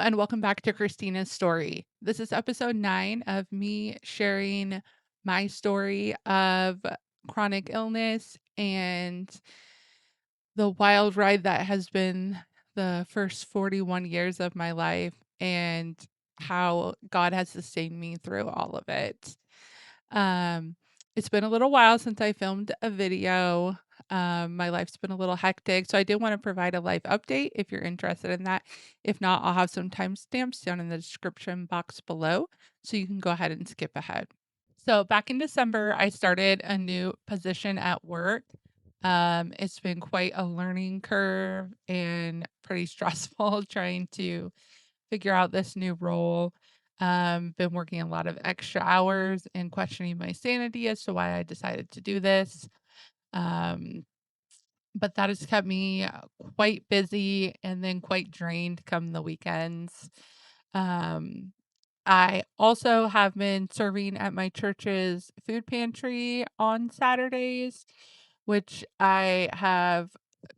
and welcome back to Christina's story. This is episode 9 of me sharing my story of chronic illness and the wild ride that has been the first 41 years of my life, and how God has sustained me through all of it. Um, it's been a little while since I filmed a video. My life's been a little hectic, so I did want to provide a life update if you're interested in that. If not, I'll have some timestamps down in the description box below, so you can go ahead and skip ahead. So back in December, I started a new position at work. It's been quite a learning curve and pretty stressful trying to figure out this new role. Been working a lot of extra hours and questioning my sanity as to why I decided to do this. Um, but that has kept me quite busy and then quite drained come the weekends. Um, I also have been serving at my church's food pantry on Saturdays, which I have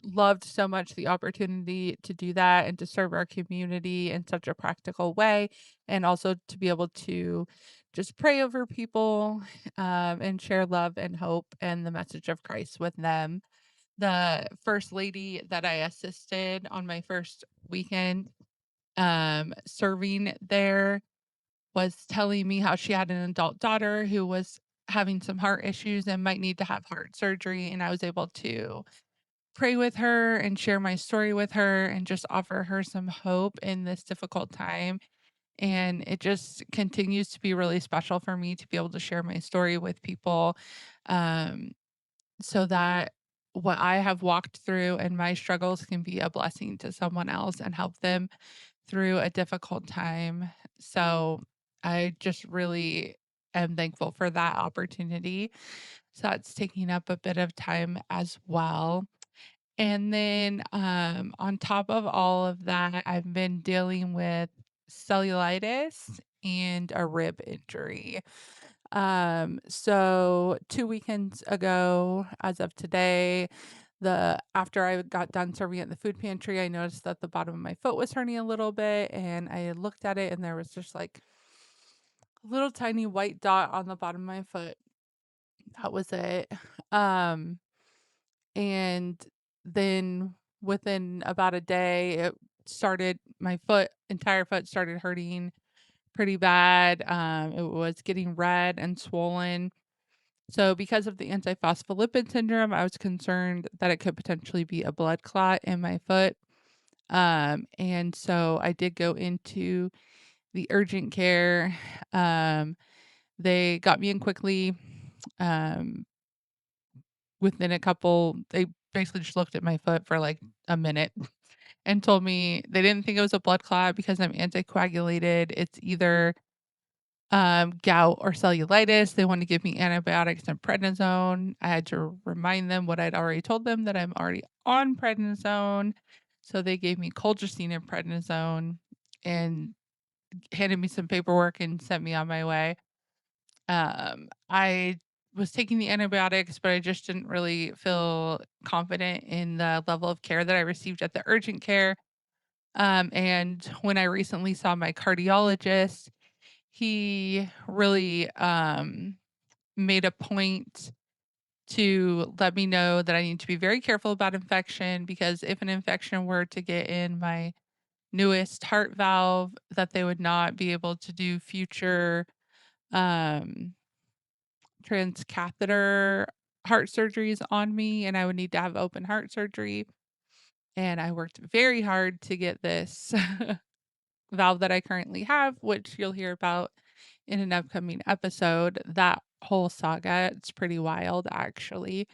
loved so much the opportunity to do that and to serve our community in such a practical way, and also to be able to just pray over people and share love and hope and the message of Christ with them. The first lady that I assisted on my first weekend serving there was telling me how she had an adult daughter who was having some heart issues and might need to have heart surgery, and I was able to pray with her and share my story with her and just offer her some hope in this difficult time. And it just continues to be really special for me to be able to share my story with people, um, so that what I have walked through and my struggles can be a blessing to someone else and help them through a difficult time. So I just really am thankful for that opportunity. So that's taking up a bit of time as well. And then on top of all of that, I've been dealing with cellulitis and a rib injury. So 2 weekends ago, as of today, the after I got done serving at the food pantry, I noticed that the bottom of my foot was hurting a little bit, and I looked at it and there was just like a little tiny white dot on the bottom of my foot. That was it. Um, and then within about a day, it started my entire foot started hurting pretty bad. It was getting red and swollen. So because of the antiphospholipid syndrome, I was concerned that it could potentially be a blood clot in my foot. And so I did go into the urgent care. Um, they got me in quickly. Um, Within they basically just looked at my foot for like a minute and told me they didn't think it was a blood clot because I'm anticoagulated. It's either gout or cellulitis. They wanted to give me antibiotics and prednisone. I had to remind them what I'd already told them, that I'm already on prednisone. So they gave me colchicine and prednisone and handed me some paperwork and sent me on my way. I was taking the antibiotics, but I just didn't really feel confident in the level of care that I received at the urgent care. And when I recently saw my cardiologist, he really made a point to let me know that I need to be very careful about infection, because if an infection were to get in my newest heart valve, that they would not be able to do future um, transcatheter heart surgeries on me, and I would need to have open heart surgery. And I worked very hard to get this valve that I currently have, which you'll hear about in an upcoming episode. That whole saga, it's pretty wild actually.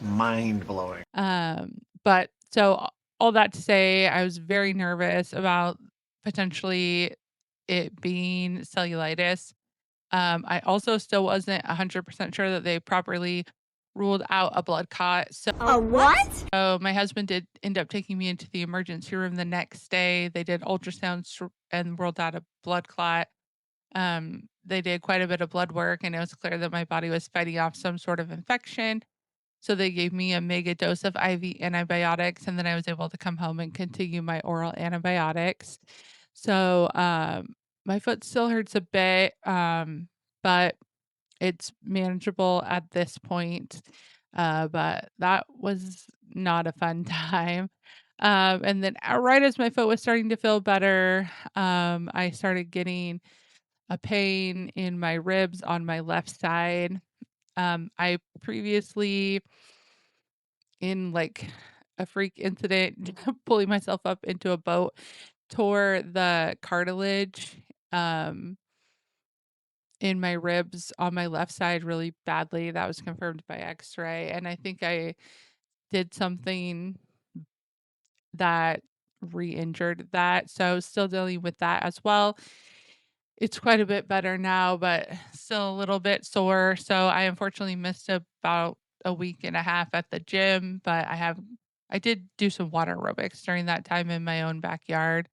Mind blowing. But so all that to say, I was very nervous about potentially it being cellulitis. I also still wasn't 100% sure that they properly ruled out a blood clot. A what? So my husband did end up taking me into the emergency room the next day. They did ultrasounds and ruled out a blood clot. They did quite a bit of blood work, and it was clear that my body was fighting off some sort of infection. So they gave me a mega dose of IV antibiotics, and then I was able to come home and continue my oral antibiotics. So, my foot still hurts a bit, but it's manageable at this point. But that was not a fun time. And then right as my foot was starting to feel better, I started getting a pain in my ribs on my left side. I previously, in like a freak incident, pulling myself up into a boat, tore the cartilage um, in my ribs on my left side really badly. That was confirmed by X-ray, and I think I did something that re-injured that. So still dealing with that as well. It's quite a bit better now, but still a little bit sore. So I unfortunately missed about a week and a half at the gym, but I did do some water aerobics during that time in my own backyard.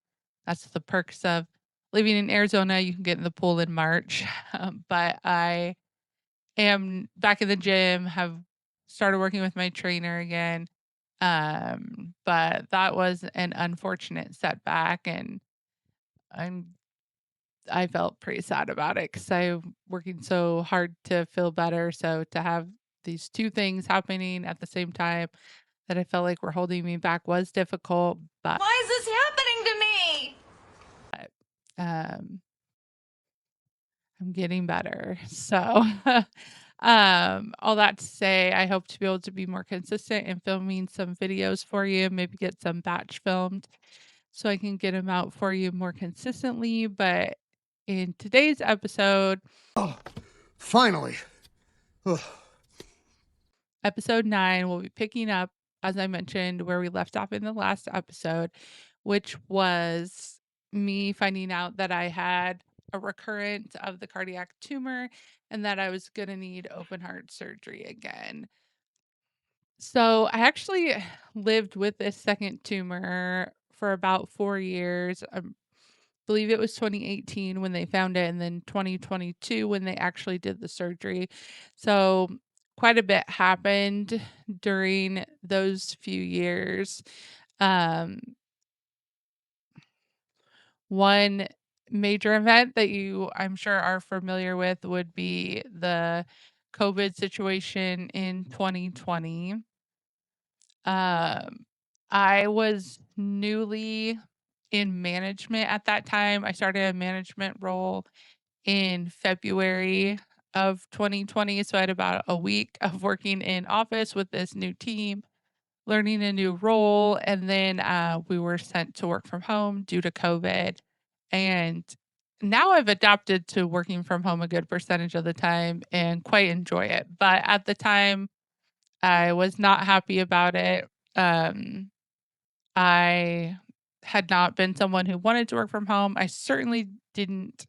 That's the perks of living in Arizona. You can get in the pool in March. But I am back in the gym, have started working with my trainer again. But that was an unfortunate setback, and I'm I felt pretty sad about it because I'm working so hard to feel better. So to have these two things happening at the same time that I felt like were holding me back was difficult, but Why is this happening to me? um, I'm getting better. So, all that to say, I hope to be able to be more consistent in filming some videos for you, maybe get some batch filmed so I can get them out for you more consistently. But in today's episode, Oh, finally. Ugh. episode 9, we'll be picking up, as I mentioned, where we left off in the last episode, which was me finding out that I had a recurrence of the cardiac tumor and that I was going to need open heart surgery again. So I actually lived with this second tumor for about 4 years. I believe it was 2018 when they found it, and then 2022 when they actually did the surgery. So quite a bit happened during those few years. Um, One major event that I'm sure, are familiar with would be the COVID situation in 2020. Um, I was newly in management at that time. I started a management role in February of 2020. So I had about a week of working in office with this new team, learning a new role. And then we were sent to work from home due to COVID. And now I've adapted to working from home a good percentage of the time and quite enjoy it. But at the time, I was not happy about it. Um, I had not been someone who wanted to work from home. I certainly didn't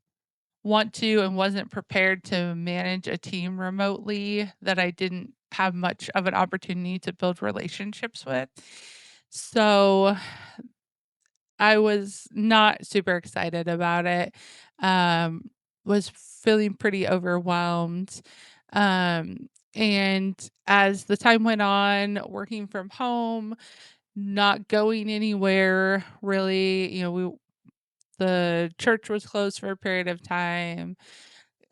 want to and wasn't prepared to manage a team remotely that I didn't have much of an opportunity to build relationships with. So I was not super excited about it. Um, was feeling pretty overwhelmed. And as the time went on, working from home, not going anywhere really, the church was closed for a period of time.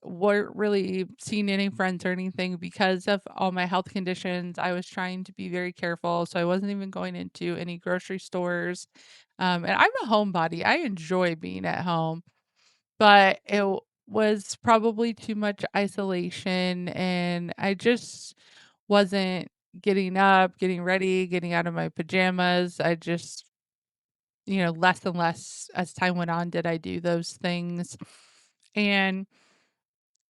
Weren't really seeing any friends or anything because of all my health conditions. I was trying to be very careful, so I wasn't even going into any grocery stores. And I'm a homebody. I enjoy being at home, but was probably too much isolation, and I just wasn't getting up, getting ready, getting out of my pajamas. I just, less and less as time went on did I do those things. And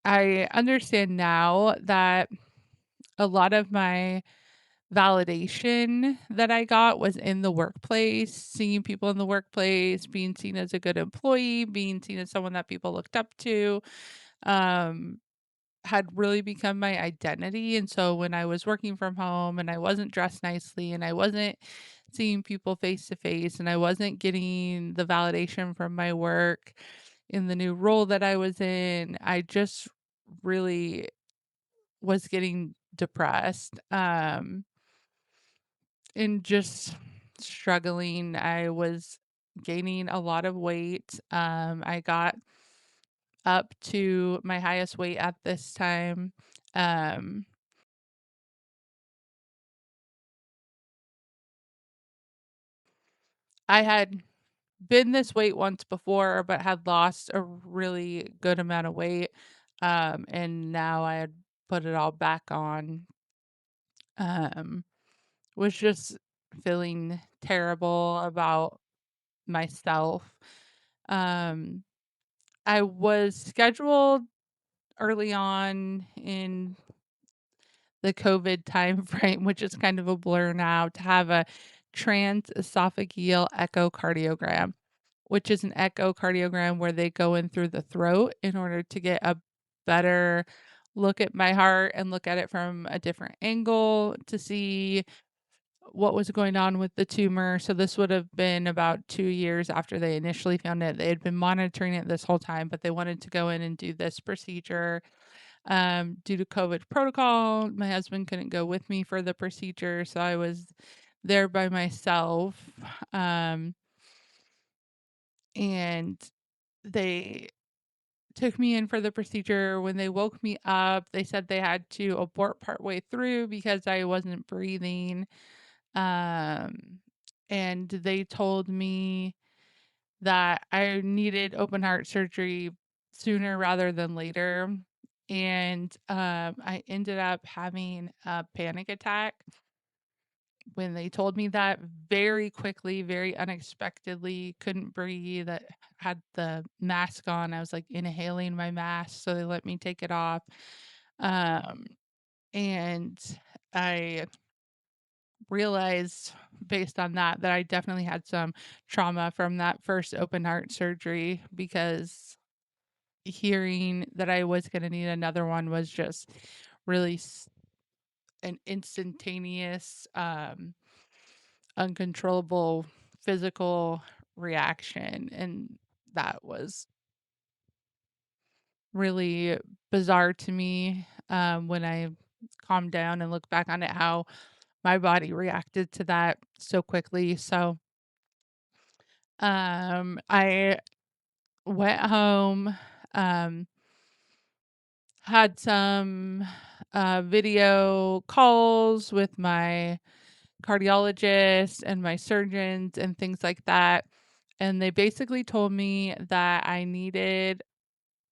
I understand now that a lot of my validation that I got was in the workplace, seeing people in the workplace, being seen as a good employee, being seen as someone that people looked up to, um, had really become my identity. And so when I was working from home and I wasn't dressed nicely and I wasn't seeing people face to face and I wasn't getting the validation from my work in the new role that I was in, I just really was getting depressed, and just struggling. I was gaining a lot of weight. I got up to my highest weight at this time. Um, I had been this weight once before, but had lost a really good amount of weight. And now I had put it all back on. Um, was just feeling terrible about myself. Um, I was scheduled early on in the COVID time frame, which is kind of a blur now, to have a transesophageal echocardiogram, which is an echocardiogram where they go in through the throat in order to get a better look at my heart and look at it from a different angle to see what was going on with the tumor. So this would have been about 2 years after they initially found it. They had been monitoring it this whole time, but they wanted to go in and do this procedure. Due to COVID protocol, my husband couldn't go with me for the procedure, so I was there by myself. Um, and they took me in for the procedure. When they woke me up, they said they had to abort partway through because I wasn't breathing. Um, and they told me that I needed open heart surgery sooner rather than later. And I ended up having a panic attack when they told me that very quickly, very unexpectedly, couldn't breathe, had the mask on. I was like inhaling my mask, so they let me take it off. Um, and I realized based on that that I definitely had some trauma from that first open heart surgery because hearing that I was going to need another one was just really an instantaneous, uncontrollable physical reaction. And that was really bizarre to me when I calmed down and look back on it, how my body reacted to that so quickly. So I went home, um, had some video calls with my cardiologist and my surgeons and things like that. And they basically told me that I needed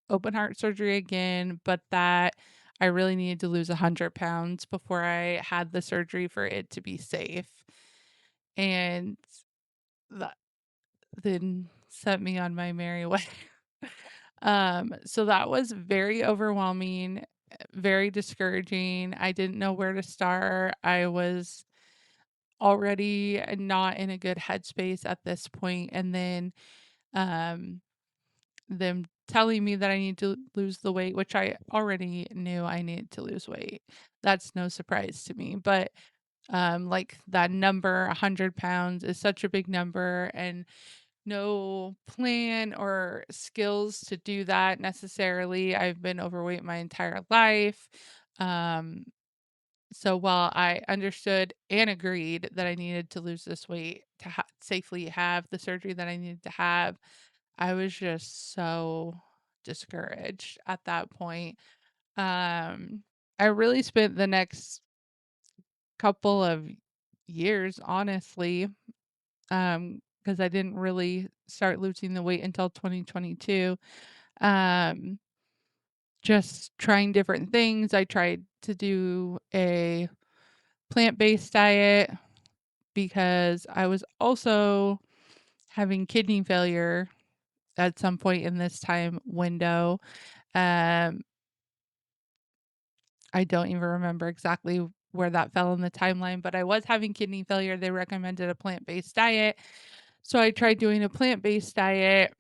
open heart surgery again, but that I really needed to lose 100 pounds before I had the surgery for it to be safe. And that then set me on my merry way. So that was very overwhelming, very discouraging. I didn't know where to start. I was already not in a good headspace at this point, and then um them telling me that I need to lose the weight, which I already knew I needed to lose weight. That's no surprise to me, but like that number 100 pounds is such a big number, and no plan or skills to do that necessarily. I've been overweight my entire life. Um, so while I understood and agreed that I needed to lose this weight to safely have the surgery that I needed to have, I was just so discouraged at that point. Um, I really spent the next couple of years, honestly, because I didn't really start losing the weight until 2022. Um, just trying different things. I tried to do a plant-based diet because I was also having kidney failure at some point in this time window. Um, I don't even remember exactly where that fell in the timeline, but I was having kidney failure. They recommended a plant-based diet. So I tried doing a plant-based diet,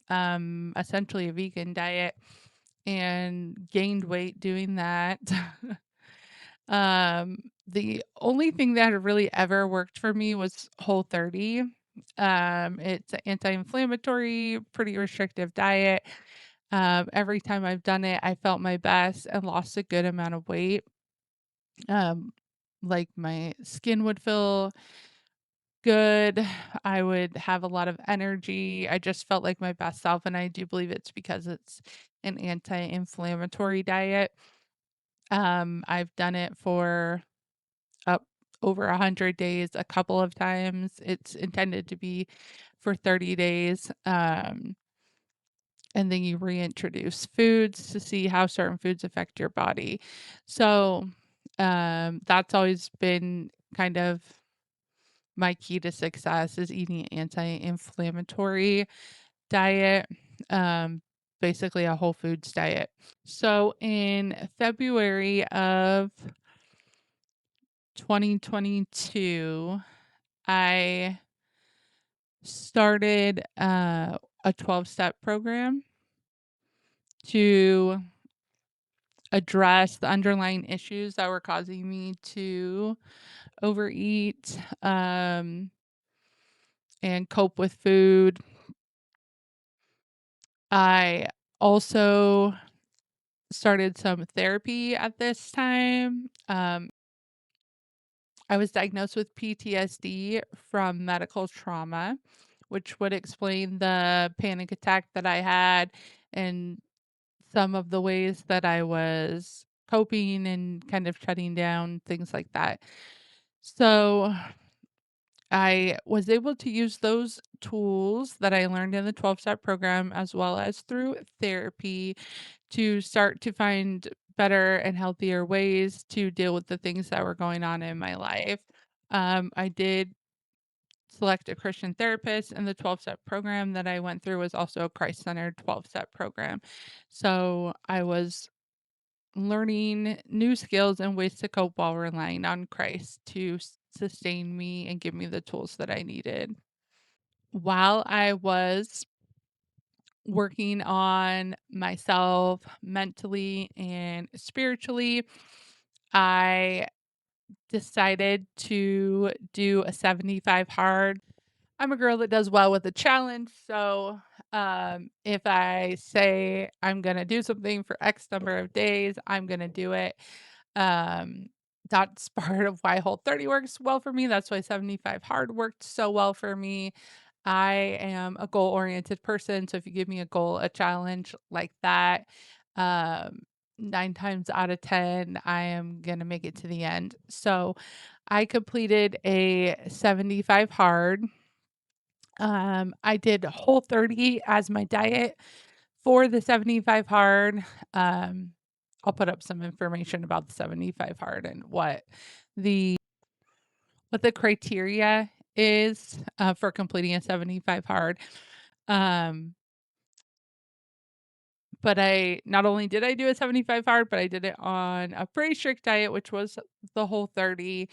essentially a vegan diet, and gained weight doing that. The only thing that had really ever worked for me was Whole30. It's an anti-inflammatory, pretty restrictive diet. Every time I've done it, I felt my best and lost a good amount of weight. Um, like my skin would feel good. I would have a lot of energy. I just felt like my best self, and I do believe it's because it's an anti-inflammatory diet. I've done it for up over 100 days a couple of times. It's intended to be for 30 days. And then you reintroduce foods to see how certain foods affect your body. So, that's always been kind of my key to success is eating anti-inflammatory diet, um, basically a whole foods diet. So in February of 2022, I started a 12-step program to address the underlying issues that were causing me to overeat, and cope with food. I also started some therapy at this time. I was diagnosed with PTSD from medical trauma, which would explain the panic attack that I had and some of the ways that I was coping and kind of shutting down, things like that. So I was able to use those tools that I learned in the 12-step program as well as through therapy to start to find better and healthier ways to deal with the things that were going on in my life. I did select a Christian therapist, and the 12-step program that I went through was also a Christ-centered 12-step program. So I was learning new skills and ways to cope while relying on Christ to sustain me and give me the tools that I needed. While I was working on myself mentally and spiritually, I decided to do a 75 hard. I'm a girl that does well with a challenge, so if I say I'm gonna do something for X number of days, I'm gonna do it. Um, that's part of why Whole30 works well for me. That's why 75 hard worked so well for me. I am a goal-oriented person, so if you give me a goal, a challenge like that, um, 9 times out of 10, I am gonna make it to the end. So, I completed a 75 hard. I did Whole30 as my diet for the 75 hard. Um, I'll put up some information about the 75 hard and what the criteria is for completing a 75 hard. Um, but I not only did I do a 75 hard, but I did it on a pretty strict diet, which was the Whole30.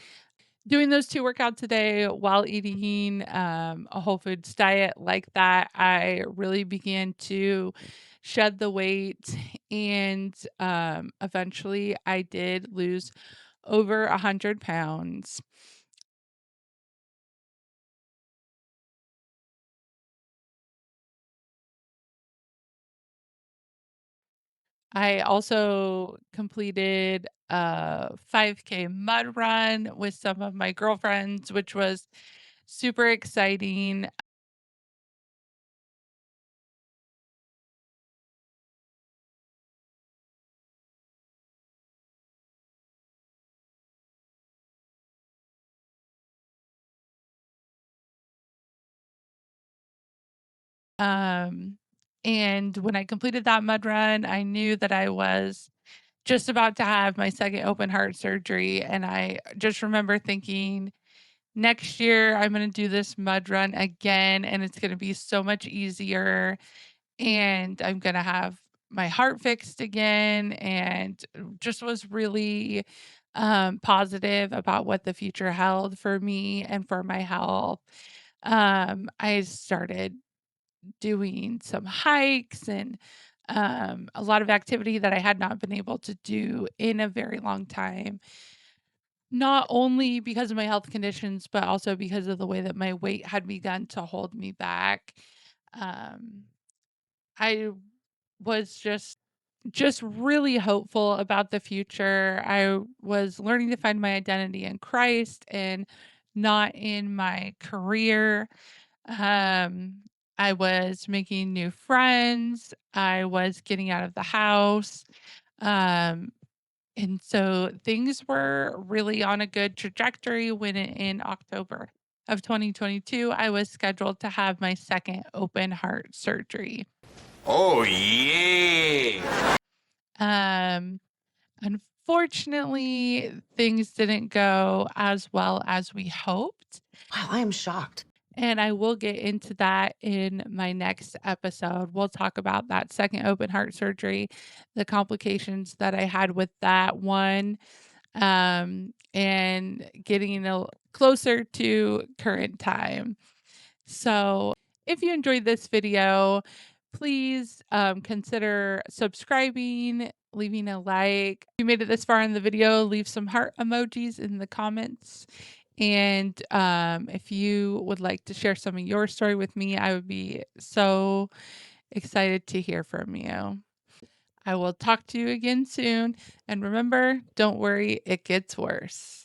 Doing those 2 workouts a day while eating, a whole foods diet like that, I really began to shed the weight, and, eventually, I did lose over 100 pounds. I also completed a 5K mud run with some of my girlfriends, which was super exciting. Um, and when I completed that mud run, I knew that I was just about to have my second open heart surgery. And I just remember thinking, next year, I'm going to do this mud run again, and it's going to be so much easier. And I'm going to have my heart fixed again. And just was really positive about what the future held for me and for my health. I started doing some hikes and a lot of activity that I had not been able to do in a very long time. Not only because of my health conditions, but also because of the way that my weight had begun to hold me back. Um, I was just just really hopeful about the future. I was learning to find my identity in Christ and not in my career. Um, I was making new friends. I was getting out of the house. Um, and so things were really on a good trajectory when in October of 2022, I was scheduled to have my second open heart surgery. Oh, yeah. Um, Unfortunately, things didn't go as well as we hoped. Wow, I am shocked. And I will get into that in my next episode. We'll talk about that second open heart surgery, the complications that I had with that one, and getting closer to current time. So if you enjoyed this video, please consider subscribing, leaving a like. If you made it this far in the video, leave some heart emojis in the comments. And if you would like to share some of your story with me, I would be so excited to hear from you. I will talk to you again soon. And remember, don't worry, it gets worse.